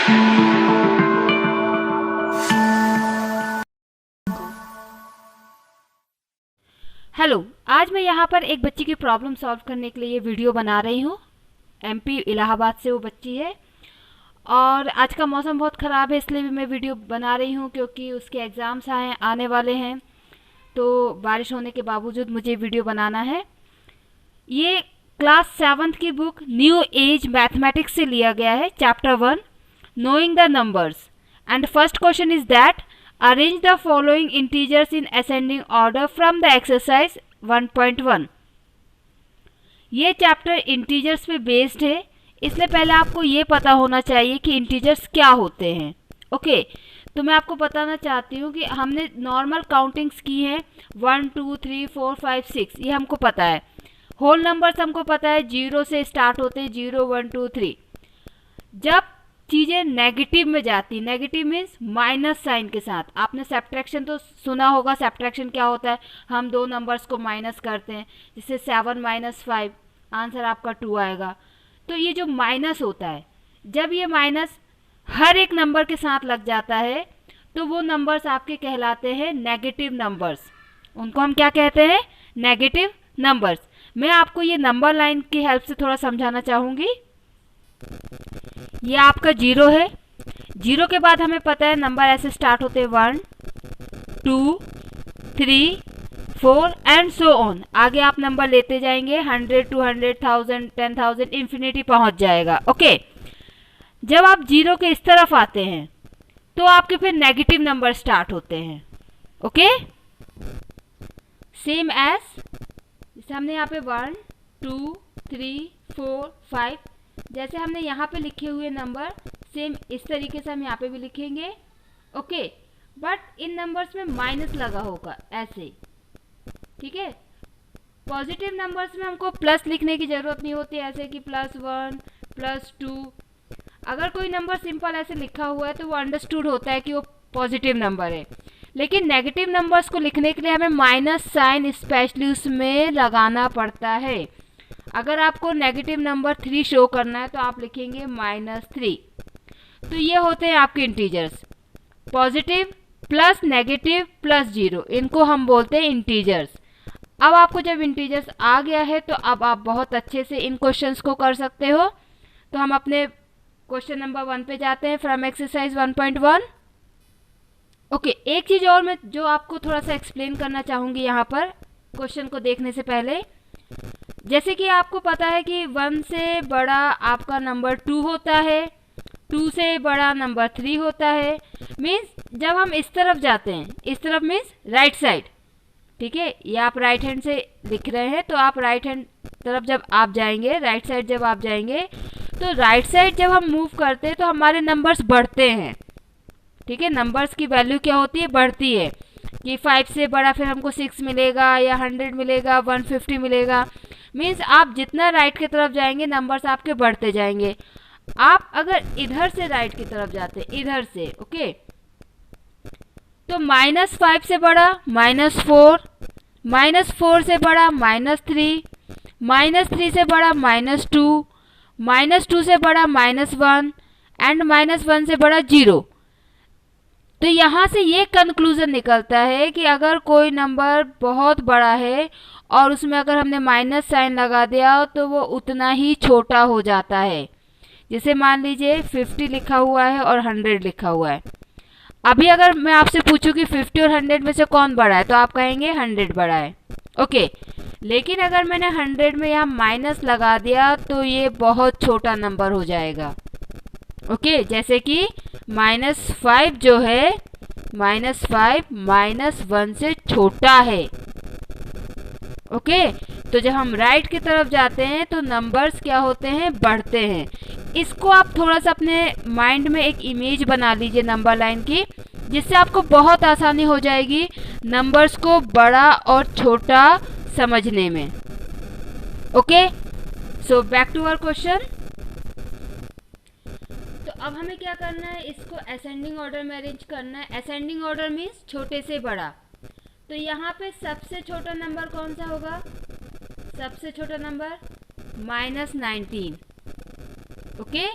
Hello, आज मैं यहाँ पर एक बच्ची की प्रॉब्लम सॉल्व करने के लिए ये वीडियो बना रही हूँ। एमपी इलाहाबाद से वो बच्ची है और आज का मौसम बहुत ख़राब है, इसलिए भी मैं वीडियो बना रही हूँ क्योंकि उसके एग्ज़ाम्स आने वाले हैं, तो बारिश होने के बावजूद मुझे वीडियो बनाना है। ये क्लास 7th की बुक न्यू एज मैथमेटिक्स से लिया गया है, chapter 1 knowing the numbers, and first question is that arrange the following integers in ascending order from the exercise 1.1। ये चैप्टर इंटीजर्स पे बेस्ड है, इसलिए पहले आपको ये पता होना चाहिए कि इंटीजर्स क्या होते हैं। ओके, तो मैं आपको बताना चाहती हूँ कि हमने नॉर्मल काउंटिंग्स की हैं 1 2 3 4 5 6, ये हमको पता है। होल नंबर्स हमको पता है 0 से स्टार्ट होते हैं, 0 1 2 3। जब चीज़ें नेगेटिव में जाती, नेगेटिव मीन्स माइनस साइन के साथ। आपने सब्ट्रैक्शन तो सुना होगा, सब्ट्रैक्शन क्या होता है, हम दो नंबर्स को माइनस करते हैं, जिससे 7 - 5 आंसर आपका 2 आएगा। तो ये जो माइनस होता है, जब ये माइनस हर एक नंबर के साथ लग जाता है तो वो नंबर्स आपके कहलाते हैं नेगेटिव नंबर्स। उनको हम क्या कहते हैं? Negative numbers. मैं आपको ये नंबर लाइन की हेल्प से थोड़ा समझाना चाहूँगी। ये आपका 0 है, 0 के बाद हमें पता है नंबर ऐसे स्टार्ट होते हैं 1 2 3 4 एंड सो ऑन। आगे आप नंबर लेते जाएंगे, 100 200 1000 10,000 इन्फिनिटी पहुंच जाएगा। ओके, जब आप 0 के इस तरफ आते हैं तो आपके फिर नेगेटिव नंबर स्टार्ट होते हैं। ओके, सेम एज जैसे हमने यहाँ पे 1 2 3 4 5, जैसे हमने यहाँ पे लिखे हुए नंबर सेम इस तरीके से हम यहाँ पे भी लिखेंगे। ओके, बट इन नंबर्स में माइनस लगा होगा ऐसे, ठीक है। पॉजिटिव नंबर्स में हमको प्लस लिखने की ज़रूरत नहीं होती, ऐसे कि +1 +2। अगर कोई नंबर सिंपल ऐसे लिखा हुआ है तो वो अंडरस्टूड होता है कि वो पॉजिटिव नंबर है। लेकिन नेगेटिव नंबर्स को लिखने के लिए हमें माइनस साइन स्पेशली उसमें लगाना पड़ता है। अगर आपको नेगेटिव नंबर 3 शो करना है तो आप लिखेंगे -3। तो ये होते हैं आपके integers, positive plus negative plus 0, इनको हम बोलते हैं इंटीजर्स। अब आपको जब इंटीजर्स आ गया है तो अब आप बहुत अच्छे से इन क्वेश्चंस को कर सकते हो। तो हम अपने क्वेश्चन नंबर 1 पे जाते हैं फ्रॉम एक्सरसाइज 1.1। ओके, एक चीज़ और मैं जो आपको थोड़ा सा एक्सप्लेन करना चाहूँगी यहाँ पर क्वेश्चन को देखने से पहले। जैसे कि आपको पता है कि 1 से बड़ा आपका नंबर 2 होता है, 2 से बड़ा नंबर 3 होता है। मीन्स जब हम इस तरफ जाते हैं, इस तरफ मीन्स राइट साइड, ठीक है। ये आप राइट हैंड से लिख रहे हैं, तो आप राइट हैंड तरफ जब आप जाएंगे, राइट साइड जब आप जाएंगे, तो राइट साइड जब हम मूव करते हैं तो हमारे नंबर्स बढ़ते हैं, ठीक है। नंबर्स की वैल्यू क्या होती है? बढ़ती है, कि 5 से बड़ा फिर हमको 6 मिलेगा या 100 मिलेगा, 150 मिलेगा। मीन्स आप जितना राइट की तरफ जाएंगे नंबर्स आपके बढ़ते जाएंगे। आप अगर इधर से राइट की तरफ जाते हैं, इधर से, ओके, तो -5 से बड़ा -4, -4 से बड़ा -3, -3 से बड़ा -2, -2 से बड़ा -1 एंड -1 से बड़ा 0। तो यहाँ से ये कंक्लूजन निकलता है कि अगर कोई नंबर बहुत बड़ा है और उसमें अगर हमने माइनस साइन लगा दिया तो वो उतना ही छोटा हो जाता है। जैसे मान लीजिए 50 लिखा हुआ है और 100 लिखा हुआ है। अभी अगर मैं आपसे पूछूं कि 50 और 100 में से कौन बड़ा है, तो आप कहेंगे 100 बड़ा है। ओके, लेकिन अगर मैंने 100 में यहाँ माइनस लगा दिया तो ये बहुत छोटा नंबर हो जाएगा। ओके, जैसे कि -5 जो है, -5 -1 से छोटा है। ओके, तो जब हम राइट की तरफ जाते हैं तो नंबर्स क्या होते हैं? बढ़ते हैं। इसको आप थोड़ा सा अपने माइंड में एक इमेज बना लीजिए नंबर लाइन की, जिससे आपको बहुत आसानी हो जाएगी नंबर्स को बड़ा और छोटा समझने में। Okay, so back to our question. तो अब हमें क्या करना है? इसको असेंडिंग ऑर्डर में अरेंज करना है। असेंडिंग ऑर्डर मीन्स छोटे से बड़ा। तो यहाँ पे सबसे छोटा नंबर कौन सा होगा? सबसे छोटा नंबर -19। ओके,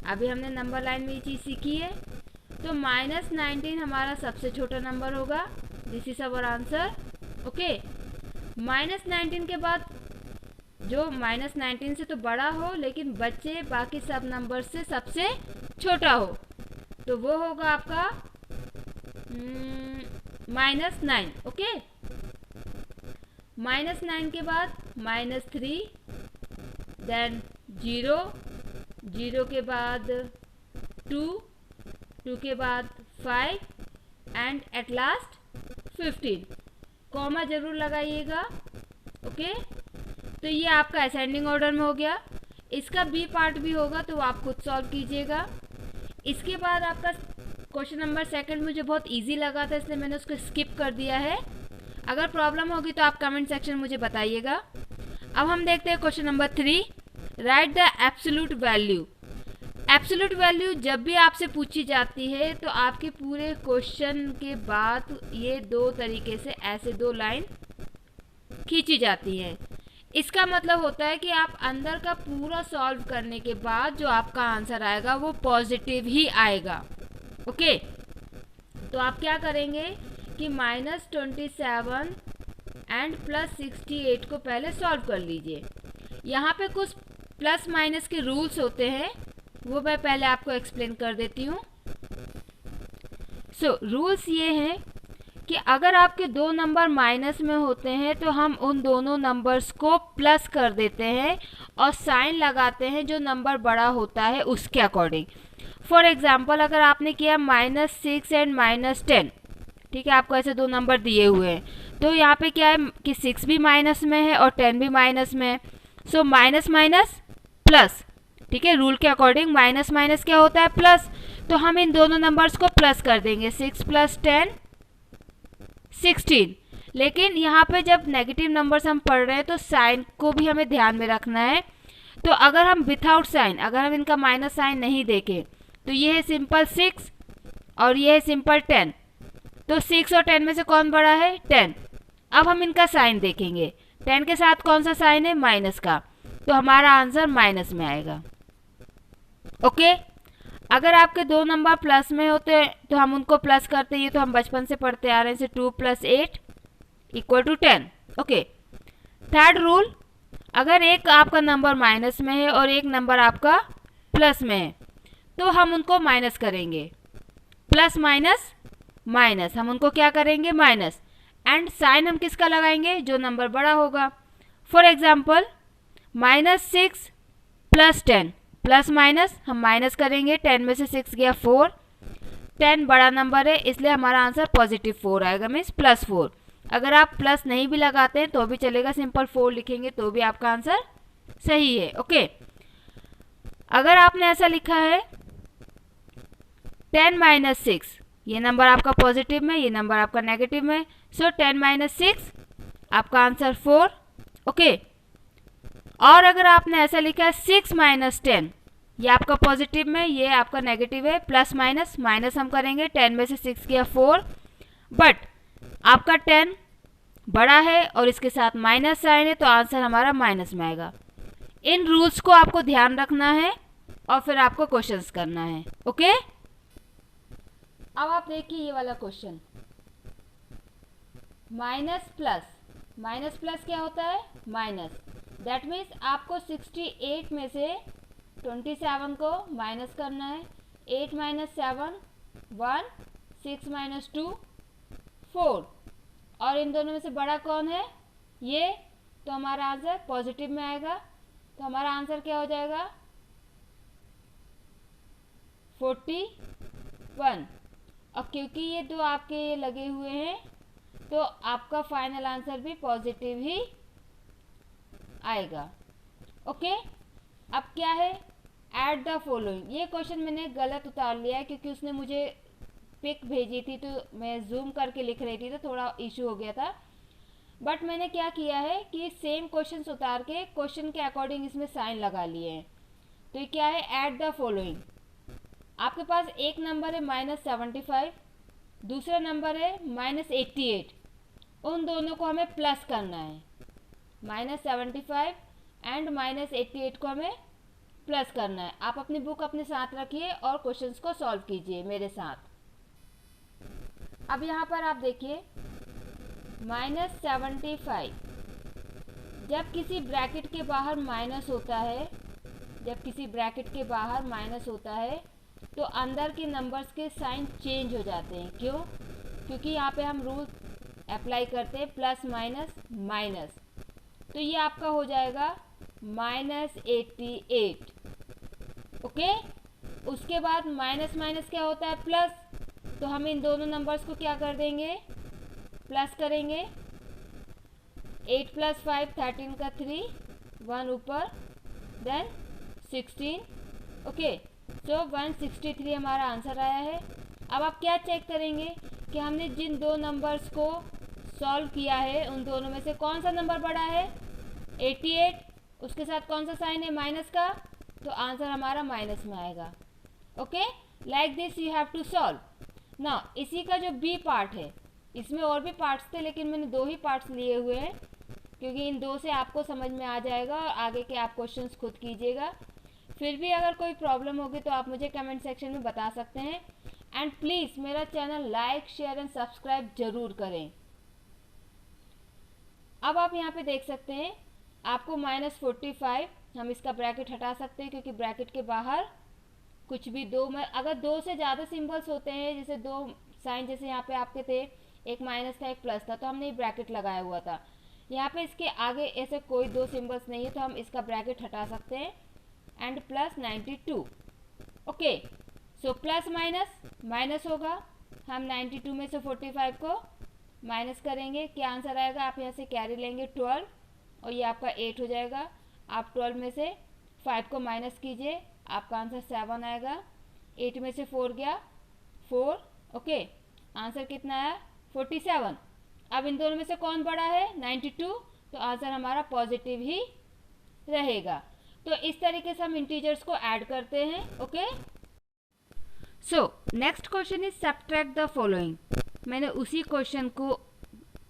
अभी हमने नंबर लाइन में ये चीज़ सीखी है। तो -19 हमारा सबसे छोटा नंबर होगा। This is our answer. Okay, -19 के बाद जो -19 से तो बड़ा हो लेकिन बच्चे बाकी सब नंबर से सबसे छोटा हो, तो वो होगा आपका -9। ओके, -9 के बाद -3, देन 0, 0 के बाद 2, 2 के बाद 5 एंड एट लास्ट 15। कॉमा जरूर लगाइएगा। ओके, तो ये आपका असेंडिंग ऑर्डर में हो गया। इसका बी पार्ट भी होगा तो आप खुद सॉल्व कीजिएगा। इसके बाद आपका क्वेश्चन नंबर 2 मुझे बहुत इजी लगा था, इसलिए मैंने उसको स्किप कर दिया है। अगर प्रॉब्लम होगी तो आप कमेंट सेक्शन में मुझे बताइएगा। अब हम देखते हैं question number 3, right the absolute value. Absolute value जब भी आपसे पूछी जाती है तो आपके पूरे क्वेश्चन के बाद ये 2 तरीके से ऐसे 2 लाइन खींची जाती हैं। इसका मतलब होता है कि आप अंदर का पूरा सॉल्व करने के बाद जो आपका आंसर आएगा वो पॉजिटिव ही आएगा। ओके, तो आप क्या करेंगे कि -27 एंड +68 को पहले सॉल्व कर लीजिए। यहाँ पे कुछ प्लस माइनस के रूल्स होते हैं, वो मैं पहले आपको एक्सप्लेन कर देती हूँ। रूल्स ये हैं कि अगर आपके 2 नंबर माइनस में होते हैं तो हम उन दोनों नंबर्स को प्लस कर देते हैं और साइन लगाते हैं जो नंबर बड़ा होता है उसके अकॉर्डिंग। फॉर एग्जाम्पल, अगर आपने किया -6 एंड -10, ठीक है, आपको ऐसे 2 नंबर दिए हुए हैं, तो यहाँ पे क्या है कि 6 भी माइनस में है और 10 भी माइनस में है। सो माइनस माइनस प्लस, ठीक है, रूल के अकॉर्डिंग माइनस माइनस क्या होता है, प्लस। तो हम इन दोनों नंबर्स को प्लस कर देंगे, 6 + 10 16। लेकिन यहाँ पे जब नेगेटिव नंबर्स हम पढ़ रहे हैं तो साइन को भी हमें ध्यान में रखना है। तो अगर हम विथआउट साइन, अगर हम इनका माइनस साइन नहीं देखें तो ये है सिंपल 6 और ये है सिंपल 10। तो 6 और 10 में से कौन बड़ा है, 10। अब हम इनका साइन देखेंगे, 10 के साथ कौन सा साइन है, माइनस का, तो हमारा आंसर माइनस में आएगा। ओके, अगर आपके 2 नंबर प्लस में होते हैं तो हम उनको प्लस करते हैं, ये तो हम बचपन से पढ़ते आ रहे हैं, 2 + 8 = 10। ओके, थर्ड रूल, अगर एक आपका नंबर माइनस में है और एक नंबर आपका प्लस में है तो हम उनको माइनस करेंगे, प्लस माइनस माइनस, हम उनको क्या करेंगे, माइनस। एंड साइन हम किसका लगाएंगे, जो नंबर बड़ा होगा। फॉर एग्जाम्पल, -6 + 10, प्लस माइनस हम माइनस करेंगे, 10 में से 6 गया 4, 10 बड़ा नंबर है इसलिए हमारा आंसर पॉजिटिव 4 आएगा, मीन्स +4। अगर आप प्लस नहीं भी लगाते हैं तो भी चलेगा, सिंपल 4 लिखेंगे तो भी आपका आंसर सही है। ओके, अगर आपने ऐसा लिखा है 10 - 6, ये नंबर आपका पॉजिटिव में, ये नंबर आपका नेगेटिव में, सो 10 - 6 आपका आंसर 4। ओके, और अगर आपने ऐसा लिखा है 6 - 10, ये आपका पॉजिटिव में, ये आपका नेगेटिव है, प्लस माइनस माइनस हम करेंगे, 10 में से 6 गया 4, बट आपका 10 बड़ा है और इसके साथ माइनस साइन है तो आंसर हमारा माइनस में आएगा। इन रूल्स को आपको ध्यान रखना है और फिर आपको क्वेश्चंस करना है। ओके, अब आप देखिए ये वाला क्वेश्चन, माइनस प्लस क्या होता है, माइनस। दैट मीन्स आपको 68 में से 27 को माइनस करना है। 8 - 7 1, 6 - 2 4, और इन दोनों में से बड़ा कौन है, ये, तो हमारा आंसर पॉजिटिव में आएगा। तो हमारा आंसर क्या हो जाएगा, 41। और क्योंकि ये 2 आपके लगे हुए हैं तो आपका फाइनल आंसर भी पॉजिटिव ही आएगा। ओके, अब क्या है, ऐड द फॉलोइंग। ये क्वेश्चन मैंने गलत उतार लिया है क्योंकि उसने मुझे पिक भेजी थी तो मैं जूम करके लिख रही थी तो थोड़ा इशू हो गया था। बट मैंने क्या किया है कि सेम क्वेश्चन उतार के क्वेश्चन के अकॉर्डिंग इसमें साइन लगा लिए हैं। तो ये क्या है, ऐड द फॉलोइंग। आपके पास एक नंबर है -75, दूसरा नंबर है -88, उन दोनों को हमें प्लस करना है। -75 एंड -88 को हमें प्लस करना है। आप अपनी बुक अपने साथ रखिए और क्वेश्चंस को सॉल्व कीजिए मेरे साथ। अब यहाँ पर आप देखिए -75, जब किसी ब्रैकेट के बाहर माइनस होता है, जब किसी ब्रैकेट के बाहर माइनस होता है तो अंदर के नंबर्स के साइन चेंज हो जाते हैं। क्यों? क्योंकि यहाँ पे हम रूल अप्लाई करते हैं प्लस माइनस माइनस। तो ये आपका हो जाएगा -88। ओके, उसके बाद माइनस माइनस क्या होता है? प्लस। तो हम इन दोनों नंबर्स को क्या कर देंगे? प्लस करेंगे। 8 + 5 13 का 3, 1 ऊपर, देन 16। ओके, सो 163 हमारा आंसर आया है। अब आप क्या चेक करेंगे कि हमने जिन दो नंबर्स को सॉल्व किया है उन दोनों में से कौन सा नंबर बड़ा है? 88। उसके साथ कौन सा साइन है? माइनस का। तो आंसर हमारा माइनस में आएगा। Okay, like this you have to solve. ना इसी का जो बी पार्ट है, इसमें और भी पार्ट्स थे लेकिन मैंने 2 ही पार्ट्स लिए हुए हैं क्योंकि इन 2 से आपको समझ में आ जाएगा और आगे के आप क्वेश्चंस खुद कीजिएगा। फिर भी अगर कोई प्रॉब्लम होगी तो आप मुझे कमेंट सेक्शन में बता सकते हैं। एंड प्लीज़ मेरा channel like, share and subscribe जरूर करें। अब आप यहाँ पे देख सकते हैं आपको -45, हम इसका ब्रैकेट हटा सकते हैं क्योंकि ब्रैकेट के बाहर कुछ भी दो में अगर 2 से ज़्यादा सिंबल्स होते हैं, जैसे 2 साइन जैसे यहाँ पे आपके थे, एक माइनस था एक प्लस था, तो हमने ये ब्रैकेट लगाया हुआ था। यहाँ पे इसके आगे ऐसे कोई 2 सिंबल्स नहीं है तो हम इसका ब्रैकेट हटा सकते हैं and +92। Okay, so plus minus minus होगा। हम 92 में से 45 को माइनस करेंगे, क्या आंसर आएगा? आप यहाँ से कैरी लेंगे 12 और ये आपका 8 हो जाएगा। आप 12 में से 5 को माइनस कीजिए, आपका आंसर 7 आएगा। 8 में से 4 गया 4। ओके, आंसर कितना आया? 47। अब इन दोनों में से कौन बड़ा है? 92। तो आंसर हमारा पॉजिटिव ही रहेगा। तो इस तरीके से हम इंटीजर्स को ऐड करते हैं। Okay, so next question is subtract the following. मैंने उसी क्वेश्चन को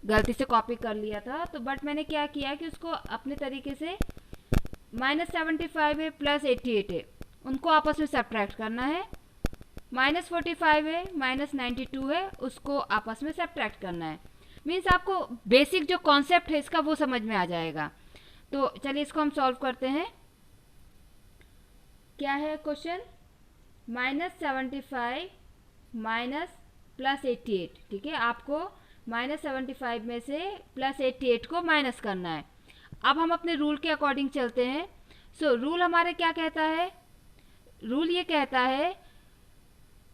गलती से कॉपी कर लिया था, तो बट मैंने क्या किया कि उसको अपने तरीके से -75 है +88 है, उनको आपस में सब्ट्रैक्ट करना है। -45 है -92 है, उसको आपस में सब्ट्रैक्ट करना है। मीन्स आपको बेसिक जो कॉन्सेप्ट है इसका वो समझ में आ जाएगा। तो चलिए इसको हम सॉल्व करते हैं। क्या है क्वेश्चन? -75 +88। ठीक है, आपको -75 में से +88 को माइनस करना है। अब हम अपने रूल के अकॉर्डिंग चलते हैं। सो रूल हमारे क्या कहता है? रूल ये कहता है,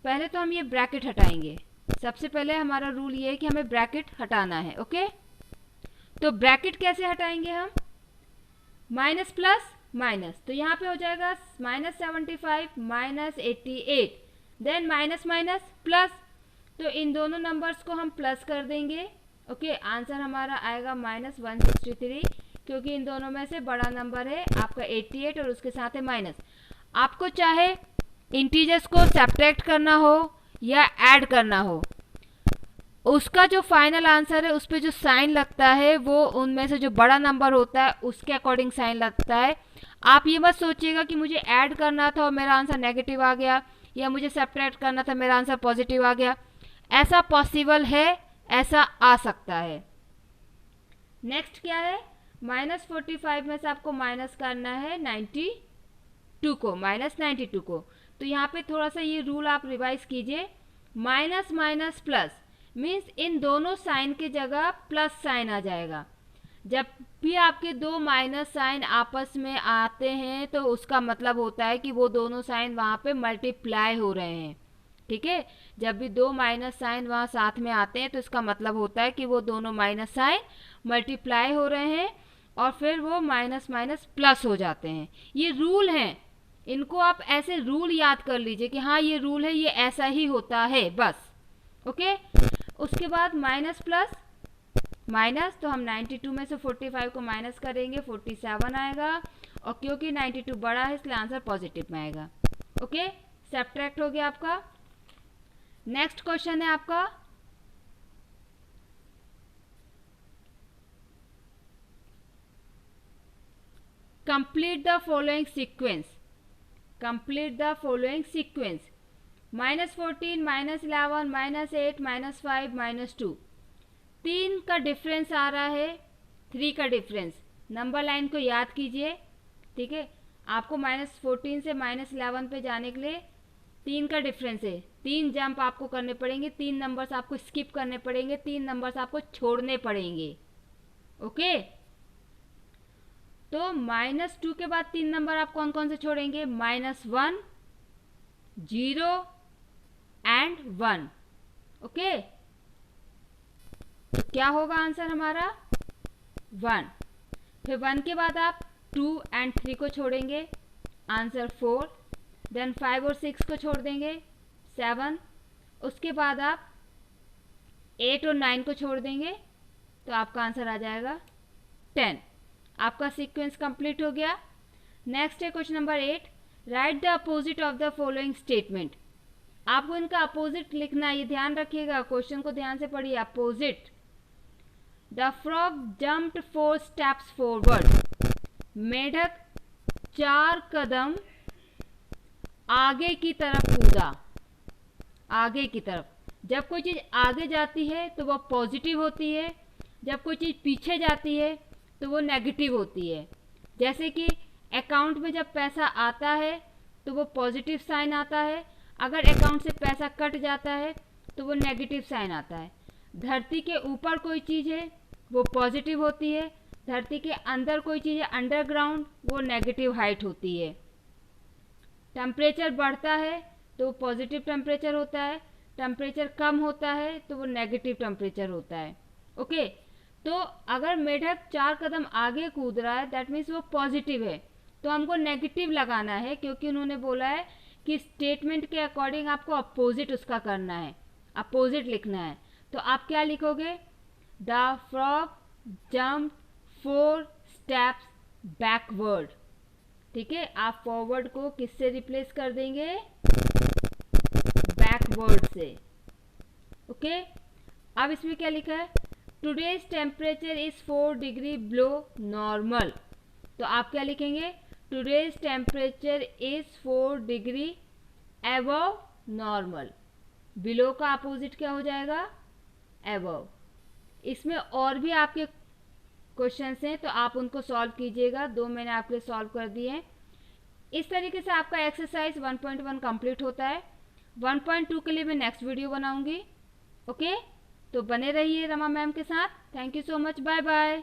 पहले तो हम ये ब्रैकेट हटाएंगे। सबसे पहले हमारा रूल ये है कि हमें ब्रैकेट हटाना है। ओके, तो ब्रैकेट कैसे हटाएंगे हम? माइनस प्लस माइनस, तो यहाँ पे हो जाएगा -75 -88, देन माइनस माइनस प्लस, तो इन दोनों नंबर्स को हम प्लस कर देंगे। ओके, आंसर हमारा आएगा -163 क्योंकि इन दोनों में से बड़ा नंबर है आपका 88 और उसके साथ है माइनस। आपको चाहे इंटीजर्स को सब्ट्रैक्ट करना हो या ऐड करना हो, उसका जो फाइनल आंसर है उस पर जो साइन लगता है वो उनमें से जो बड़ा नंबर होता है उसके अकॉर्डिंग साइन लगता है। आप ये मत सोचिएगा कि मुझे ऐड करना था और मेरा आंसर नेगेटिव आ गया, या मुझे सब्ट्रैक्ट करना था मेरा आंसर पॉजिटिव आ गया। ऐसा पॉसिबल है, ऐसा आ सकता है। नेक्स्ट क्या है? -45 में से आपको माइनस करना है 92 को, -92 को। तो यहाँ पे थोड़ा सा ये रूल आप रिवाइज कीजिए। Minus minus plus means in दोनों साइन के जगह प्लस साइन आ जाएगा। जब भी आपके दो माइनस साइन आपस में आते हैं तो उसका मतलब होता है कि वो दोनों साइन वहाँ पे मल्टीप्लाई हो रहे हैं। ठीक है, जब भी दो माइनस साइन वहाँ साथ में आते हैं तो इसका मतलब होता है कि वो दोनों माइनस साइन मल्टीप्लाई हो रहे हैं और फिर वो माइनस माइनस प्लस हो जाते हैं। ये रूल हैं, इनको आप ऐसे रूल याद कर लीजिए कि हाँ ये रूल है, ये ऐसा ही होता है बस। ओके, उसके बाद माइनस प्लस माइनस, तो हम 92 में से 45 को माइनस करेंगे, 47 आएगा और क्योंकि 92 बड़ा है इसलिए आंसर पॉजिटिव में आएगा। ओके, सब्ट्रैक्ट हो गया आपका। नेक्स्ट क्वेश्चन है आपका complete the following sequence. Complete the following sequence. -14, -11, -8, -5, -2, 3 का डिफरेंस आ रहा है, 3 का डिफरेंस। नंबर लाइन को याद कीजिए, ठीक है। आपको -14 से -11 पे जाने के लिए 3 का डिफरेंस है, 3 जंप आपको करने पड़ेंगे, 3 नंबर्स आपको स्किप करने पड़ेंगे, 3 नंबर्स आपको छोड़ने पड़ेंगे। ओके, तो -2 के बाद 3 नंबर आप कौन कौन से छोड़ेंगे? -1, 0 एंड 1। ओके, तो क्या होगा आंसर हमारा? 1। फिर 1 के बाद आप 2 एंड 3 को छोड़ेंगे, आंसर 4। देन 5 और 6 को छोड़ देंगे, 7। उसके बाद आप 8 और 9 को छोड़ देंगे, तो आपका आंसर आ जाएगा 10। आपका सीक्वेंस कंप्लीट हो गया। नेक्स्ट है question number 8, right the opposite of the following statement. आपको इनका अपोजिट लिखना है, ये ध्यान रखिएगा, क्वेश्चन को ध्यान से पढ़िए। Opposite, the frog jumped 4 steps forward. मेढक 4 कदम आगे की तरफ कूदा। आगे की तरफ, जब कोई चीज़ आगे जाती है तो वो पॉजिटिव होती है, जब कोई चीज़ पीछे जाती है तो वो नेगेटिव होती है। जैसे कि अकाउंट में जब पैसा आता है तो वो पॉजिटिव साइन आता है, अगर अकाउंट से पैसा कट जाता है तो वो नेगेटिव साइन आता है। धरती के ऊपर कोई चीज़ है वो पॉजिटिव होती है, धरती के अंदर कोई चीज़ है अंडरग्राउंड, वो नेगेटिव हाइट होती है। टेम्परेचर बढ़ता है तो वो पॉजिटिव टेम्परेचर होता है, टेम्परेचर कम होता है तो वो नेगेटिव टेम्परेचर होता है। ओके, तो अगर मेढक 4 कदम आगे कूद रहा है दैट मीन्स वो पॉजिटिव है, तो हमको नेगेटिव लगाना है, क्योंकि उन्होंने बोला है कि स्टेटमेंट के अकॉर्डिंग आपको अपोजिट उसका करना है, अपोजिट लिखना है। तो आप क्या लिखोगे? The frog jump 4 steps backward. ठीक है, आप फॉरवर्ड को किससे रिप्लेस कर देंगे? बैकवर्ड से। ओके, अब इसमें क्या लिखा है? Today's temperature is 4 degree below normal. तो आप क्या लिखेंगे? Today's temperature is 4 degree above normal. Below का अपोजिट क्या हो जाएगा? अबव। इसमें और भी आपके क्वेश्चंस हैं तो आप उनको सॉल्व कीजिएगा, 2 मैंने आपके लिए सॉल्व कर दिए हैं। इस तरीके से आपका एक्सरसाइज 1.1 कंप्लीट होता है। 1.2 के लिए मैं नेक्स्ट वीडियो बनाऊंगी। ओके, तो बने रहिए रमा मैम के साथ। Thank you so much, bye bye.